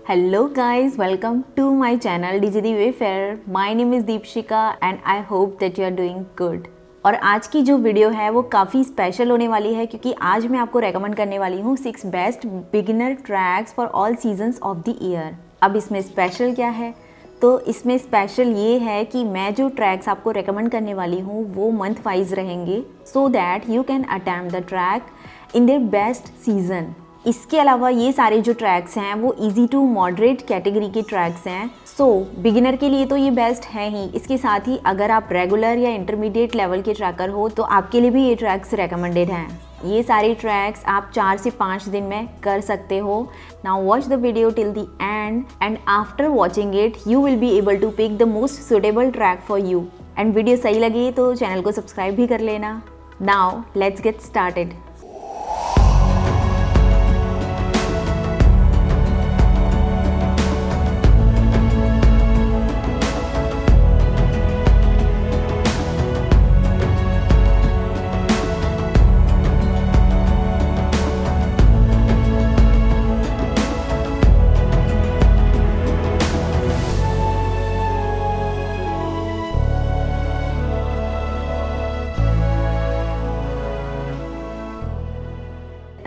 Hello guys, welcome to my channel DJD Wayfarer. My name is Deepshika and I hope that you are doing good. और आज की जो video है वो काफ़ी स्पेशल होने वाली है क्योंकि आज मैं आपको रेकमेंड करने वाली हूँ 6 best beginner tracks for all seasons of the year. अब इसमें स्पेशल क्या है? तो इसमें स्पेशल ये है कि मैं जो ट्रैक्स आपको रेकमेंड करने वाली हूँ वो मंथ वाइज रहेंगे सो that you can attempt the track in their best season. इसके अलावा ये सारे जो ट्रैक्स हैं वो इजी टू मॉडरेट कैटेगरी के ट्रैक्स हैं। सो बिगिनर के लिए तो ये बेस्ट है ही, इसके साथ ही अगर आप रेगुलर या इंटरमीडिएट लेवल के ट्रैकर हो तो आपके लिए भी ये ट्रैक्स रिकमेंडेड हैं। ये सारे ट्रैक्स आप 4 से 5 दिन में कर सकते हो। Now watch the video till the end after watching it you will be able to pick the most suitable track for you. And video सही लगी तो चैनल को सब्सक्राइब भी कर लेना। Now let's get started.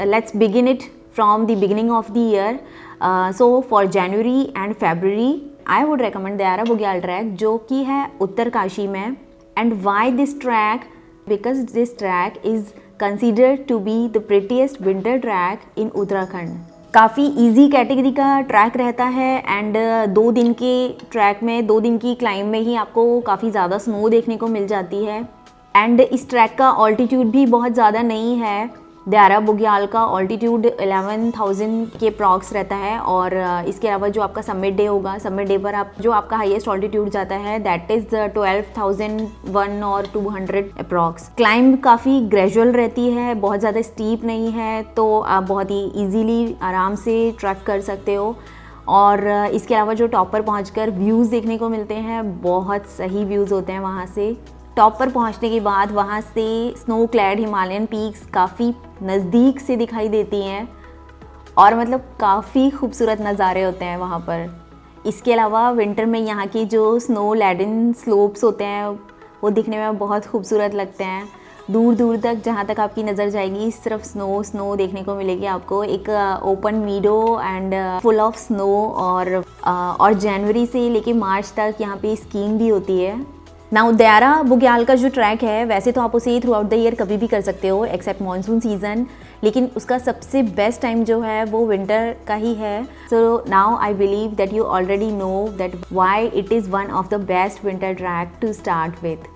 Let's begin it from the beginning of the year. So for January and February, I would recommend Dayara Bugyal track जो कि है उत्तरकाशी में. And why this track? Because this track is considered to be the prettiest winter track in Uttarakhand. काफ़ी easy category का track रहता है and 2 दिन के ट्रैक में 2 दिन की क्लाइंब में ही आपको काफ़ी ज़्यादा स्नो देखने को मिल जाती है। एंड इस ट्रैक का ऑल्टीट्यूड भी बहुत ज़्यादा नहीं है। दयारा बुग्याल का ऑल्टीट्यूड 11,000 के प्रॉक्स रहता है और इसके अलावा जो आपका समिट डे होगा, समिट डे पर आप जो आपका हाईएस्ट ऑल्टीट्यूड जाता है दैट इज़ 12,001 और 200 अप्रॉक्स। क्लाइंब काफ़ी ग्रेजुअल रहती है, बहुत ज़्यादा स्टीप नहीं है, तो आप बहुत ही ईजीली आराम से ट्रैक कर सकते हो। और इसके अलावा जो टॉप पर पहुँचकर व्यूज़ देखने को मिलते हैं, बहुत सही व्यूज़ होते हैं वहाँ से। टॉप पर पहुंचने के बाद वहां से स्नो क्लैड हिमालयन पीक्स काफ़ी नज़दीक से दिखाई देती हैं और मतलब काफ़ी खूबसूरत नज़ारे होते हैं वहां पर। इसके अलावा विंटर में यहाँ की जो स्नो लैडन स्लोप्स होते हैं वो दिखने में बहुत खूबसूरत लगते हैं। दूर दूर तक जहाँ तक आपकी नज़र जाएगी सिर्फ स्नो देखने को मिलेगी आपको। एक open मीडो and full of snow और जनवरी से लेके मार्च तक यहाँ पे स्कीइंग भी होती है। नाउ दयारा बुग्याल का जो ट्रैक है वैसे तो आप उसे थ्रू आउट द ईयर कभी भी कर सकते हो एक्सेप्ट मानसून सीजन, लेकिन उसका सबसे बेस्ट टाइम जो है वो विंटर का ही है। So now I believe that you already know that why it is one of the best winter track to start with.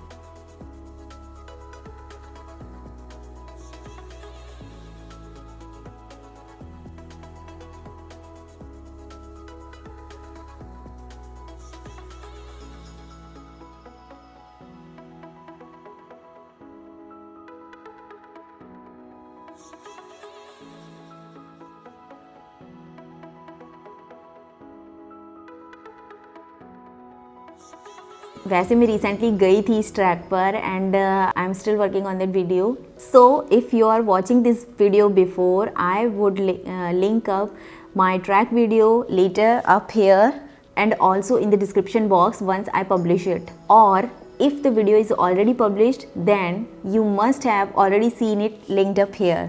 वैसे मैं रिसेंटली गई थी इस ट्रैक पर and I am still working on that video. So if you are watching this video before I would link up my track video later up here and also in the description box once I publish it. और if the video is already published then you must have already seen it linked up here.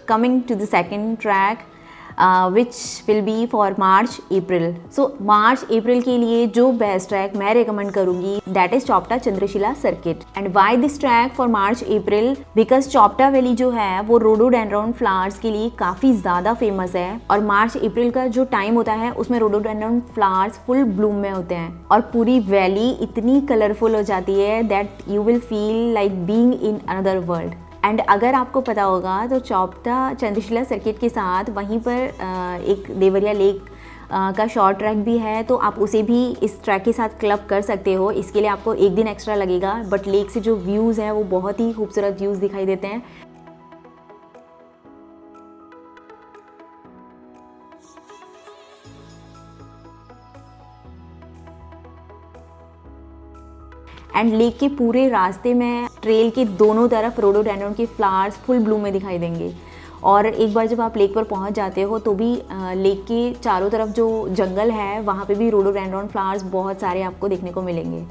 Coming to the second track which will be for March April. So March April के लिए जो best track मैं recommend करूँगी that is Chopta Chandrashila circuit. And why this track for March April? Because Chopta valley जो है वो rhododendron flowers के लिए काफ़ी ज़्यादा फेमस है और मार्च अप्रैल का जो टाइम होता है उसमें रोडोडेंड्रॉन फ्लावर्स फुल ब्लूम में होते हैं और पूरी वैली इतनी कलरफुल हो जाती है that you will feel like being in another world. And अगर आपको पता होगा तो चौपटा चंद्रशिला सर्किट के साथ वहीं पर एक देवरिया लेक का शॉर्ट ट्रैक भी है, तो आप उसे भी इस ट्रैक के साथ क्लब कर सकते हो। इसके लिए आपको 1 दिन एक्स्ट्रा लगेगा बट लेक से जो व्यूज़ हैं वो बहुत ही खूबसूरत व्यूज़ दिखाई देते हैं। एंड लेक के पूरे रास्ते में ट्रेल के दोनों तरफ रोडोडेंड्रॉन के फ्लावर्स फुल ब्लूम में दिखाई देंगे और एक बार जब आप लेक पर पहुंच जाते हो तो भी लेक के चारों तरफ जो जंगल है वहाँ पे भी रोडोडेंड्रॉन फ्लावर्स बहुत सारे आपको देखने को मिलेंगे।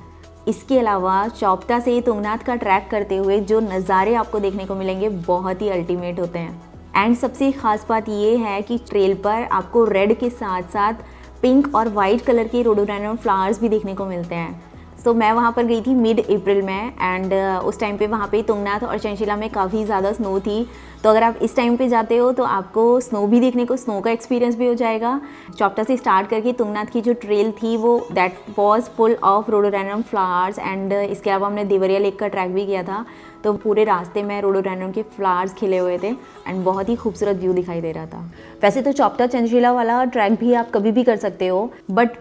इसके अलावा चौपटा से तुंगनाथ का ट्रैक करते हुए जो नज़ारे आपको देखने को मिलेंगे बहुत ही अल्टीमेट होते हैं। एंड सबसे ख़ास बात ये है कि ट्रेल पर आपको रेड के साथ साथ पिंक और वाइट कलर के रोडोडेंड्रॉन फ्लावर्स भी देखने को मिलते हैं। सो मैं वहाँ पर गई थी मिड अप्रैल में एंड उस टाइम पे वहाँ पे तुंगनाथ और चंचला में काफ़ी ज़्यादा स्नो थी। तो अगर आप इस टाइम पे जाते हो तो आपको स्नो भी देखने को, स्नो का एक्सपीरियंस भी हो जाएगा। चौपटा से स्टार्ट करके तुंगनाथ की जो ट्रेल थी वो that was full of rhododendron flowers and इसके अलावा हमने देवरिया लेक का ट्रैक भी किया था। तो पूरे रास्ते में रोडोडेंड्रॉन के फ्लावर्स खिले हुए थे एंड बहुत ही खूबसूरत व्यू दिखाई दे रहा था। वैसे तो चौपटा चंचला वाला ट्रैक भी आप कभी भी कर सकते हो, बट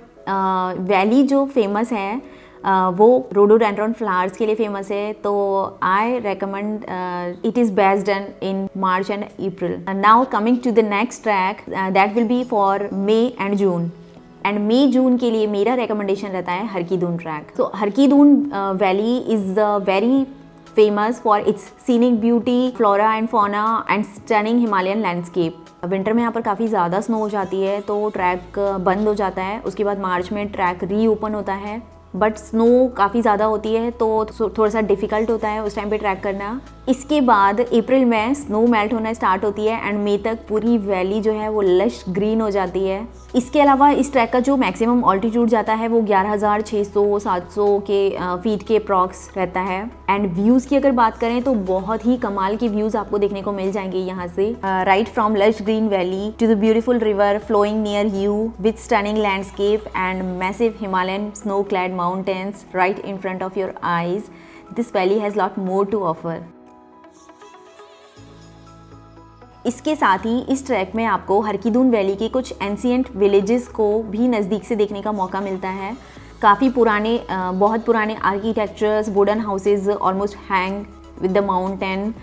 वैली जो फेमस है वो रोडोडेंड्रॉन फ्लावर्स के लिए फेमस है। तो I recommend it is best done in March and April. Now coming to the next track that will be for May and June. And मई जून के लिए मेरा रिकमेंडेशन रहता है Har Ki Dun track. So Har Ki Dun valley is very famous for its scenic beauty, flora and fauna and stunning Himalayan landscape. Winter में यहाँ पर काफ़ी ज़्यादा स्नो हो जाती है तो ट्रैक बंद हो जाता है। उसके बाद मार्च में ट्रैक रीओपन होता है, बट स्नो काफ़ी ज़्यादा होती है तो थोड़ा सा डिफ़िकल्ट होता है उस टाइम पे ट्रैक करना। इसके बाद अप्रैल में स्नो मेल्ट होना स्टार्ट होती है एंड मई तक पूरी वैली जो है वो लश ग्रीन हो जाती है। इसके अलावा इस ट्रैक का जो मैक्सिमम ऑल्टीट्यूड जाता है वो 11,600-700 के फीट के अप्रॉक्स रहता है। एंड व्यूज़ की अगर बात करें तो बहुत ही कमाल के व्यूज़ आपको देखने को मिल जाएंगे यहाँ से। Right from lush green valley to the beautiful river flowing near you with stunning landscape and massive Himalayan snow clad mountains right in front of your eyes, this valley has lot more to offer. इसके साथ ही इस track में आपको Har Ki Dun valley के कुछ ancient villages को भी नज़दीक से देखने का मौका मिलता है। काफ़ी पुराने बहुत पुराने architectures, wooden houses almost hang with the mountain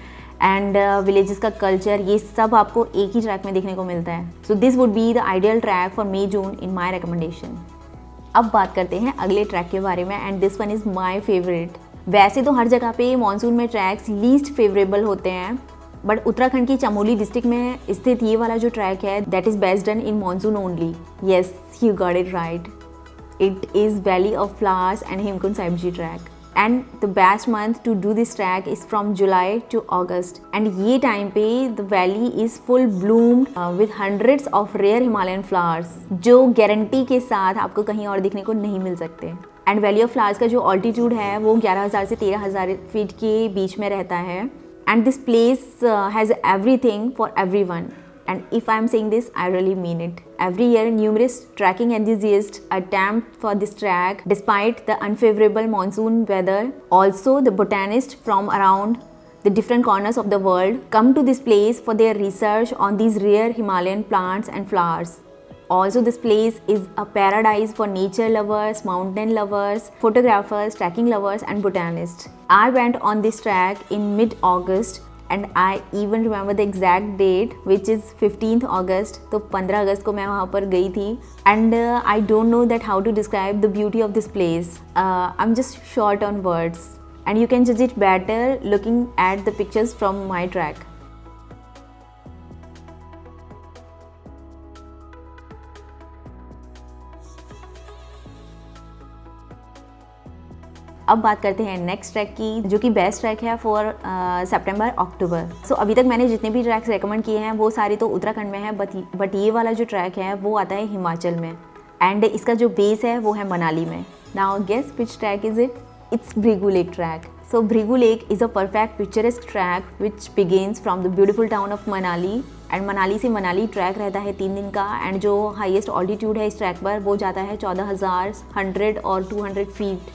and villages का कल्चर, ये सब आपको एक ही ट्रैक में देखने को मिलता है। So this would be the ideal track for May June in my recommendation. अब बात करते हैं अगले ट्रैक के बारे में and this one is my favourite. वैसे तो हर जगह पे मानसून में ट्रैक्स लीस्ट फेवरेबल होते हैं, बट उत्तराखंड की चमोली डिस्ट्रिक्ट में स्थित ये वाला जो ट्रैक है that is best done in monsoon only. Yes, you got it right, it is valley of flowers and Hemkund Sahib ji track. And the best month to do this track is from July to August and ये time पे the valley is full bloomed with hundreds of rare Himalayan flowers जो guarantee के साथ आपको कहीं और देखने को नहीं मिल सकते। एंड वैली ऑफ फ्लावर्स का जो ऑल्टीट्यूड है वो 11,000 से 13,000 फीट के बीच में रहता है। And this place has everything for everyone. And if I am saying this, I really mean it. Every year, numerous trekking enthusiasts attempt for this trek despite the unfavorable monsoon weather. Also, the botanists from around the different corners of the world come to this place for their research on these rare Himalayan plants and flowers. Also, this place is a paradise for nature lovers, mountain lovers, photographers, trekking lovers and botanists. I went on this trek in mid-August and I even remember the exact date which is 15th August. तो 15 अगस्त को मैं वहाँ पर गई थी and I don't know that how to describe the beauty of this place. I'm just short on words and you can judge it better looking at the pictures from my trek. अब बात करते हैं next track की जो कि best track है for सितंबर अक्टूबर। सो अभी तक मैंने जितने भी ट्रैक्स रेकमेंड किए हैं वो सारे तो उत्तराखंड में है, बट ये वाला जो ट्रैक है वो आता है हिमाचल में एंड इसका जो बेस है वो है मनाली में। Now guess which track is it? It's Bhrigu lake track. So Bhrigu lake is a perfect picturesque track which begins from the beautiful town of Manali and Manali से मनाली ट्रैक रहता है 3 दिन का एंड जो हाईएस्ट ऑल्टीट्यूड है इस ट्रैक पर वो जाता है 14,100 और 200 फीट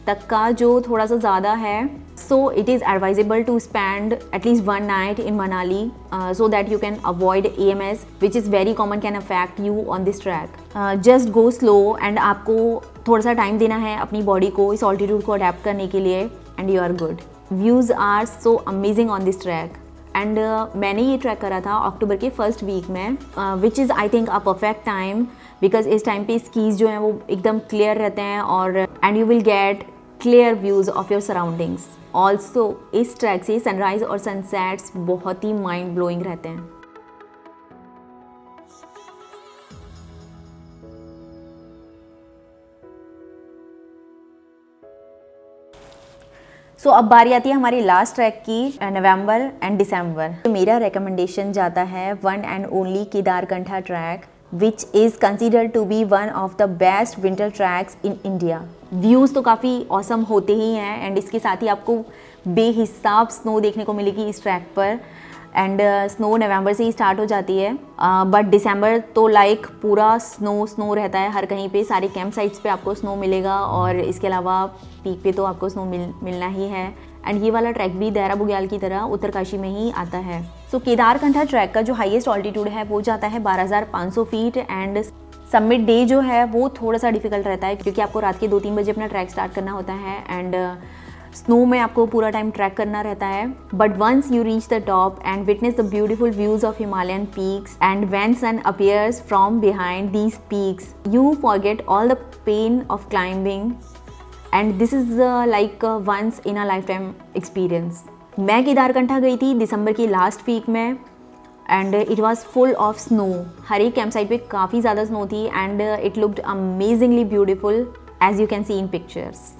तक का, जो थोड़ा सा ज़्यादा है। So it is advisable to spend at least 1 night in Manali so that you can avoid EMS which is very common can affect you on this track. Just go slow and आपको थोड़ा सा टाइम देना है अपनी बॉडी को इस altitude को adapt करने के लिए and you are good. Views are so amazing on this track and मैंने ये ट्रैक करा था अक्टूबर के फर्स्ट वीक में which is I think a perfect time because इस टाइम पे स्कीज जो हैं वो एकदम क्लियर रहते हैं और and you will get clear views of your surroundings. Also इस ट्रैक से सनराइज़ और सनसेट्स बहुत ही माइंड ब्लोइंग रहते हैं। सो अब बारी आती है हमारी लास्ट ट्रैक की, नवंबर एंड दिसंबर। तो मेरा रिकमेंडेशन जाता है one and only Kedarkantha track, which is considered to be one of the best winter tracks in India. Views तो काफ़ी ऑसम होते ही हैं एंड इसके साथ ही आपको बेहिसाब स्नो देखने को मिलेगी इस ट्रैक पर। एंड स्नो नवंबर से ही स्टार्ट हो जाती है, बट दिसंबर तो लाइक पूरा स्नो रहता है हर कहीं पे, सारे कैंप साइट्स पे आपको स्नो मिलेगा और इसके अलावा पीक पे तो आपको स्नो मिलना ही है। एंड ये वाला ट्रैक भी देहरा बुग्याल की तरह उत्तरकाशी में ही आता है। सो केदारकंठा ट्रैक का जो हाईएस्ट ऑल्टीट्यूड है वो जाता है 12,500 फीट एंड सबमिट डे जो है वो थोड़ा सा डिफिकल्ट रहता है क्योंकि आपको रात के 2-3 बजे अपना ट्रैक स्टार्ट करना होता है एंड स्नो में आपको पूरा टाइम ट्रैक करना रहता है। But once you reach the top and witness the beautiful views of Himalayan peaks and when sun appears from behind these peaks you forget all the pain of climbing and this is like once in a lifetime experience. मैं केदारकंठा गई थी दिसंबर की last week में and it was full of snow. हर एक camp site पे काफ़ी ज़्यादा स्नो थी and it looked amazingly beautiful as you can see in pictures.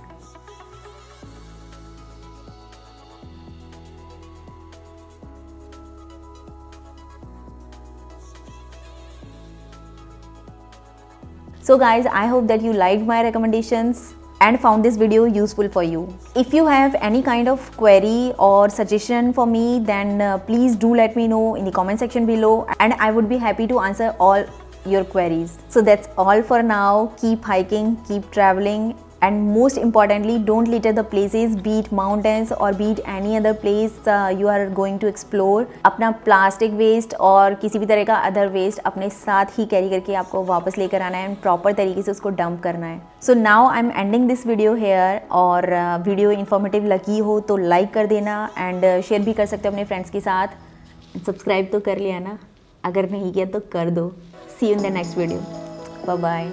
So guys, I hope that you liked my recommendations and found this video useful for you. If you have any kind of query or suggestion for me, then please do let me know in the comment section below and I would be happy to answer all your queries. So that's all for now. Keep hiking, keep traveling and most importantly don't litter the places, be it mountains or be it any other place you are going to explore. अपना plastic waste और किसी भी तरह का other waste अपने साथ ही carry करके आपको वापस लेकर आना है एंड प्रॉपर तरीके से उसको डंप करना है। So now I am ending this video hair और वीडियो इन्फॉर्मेटिव लगी हो तो लाइक कर देना एंड शेयर भी कर सकते हो अपने फ्रेंड्स के साथ। सब्सक्राइब तो कर लिया ना, अगर नहीं किया तो कर दो। See you in the next video, bye bye.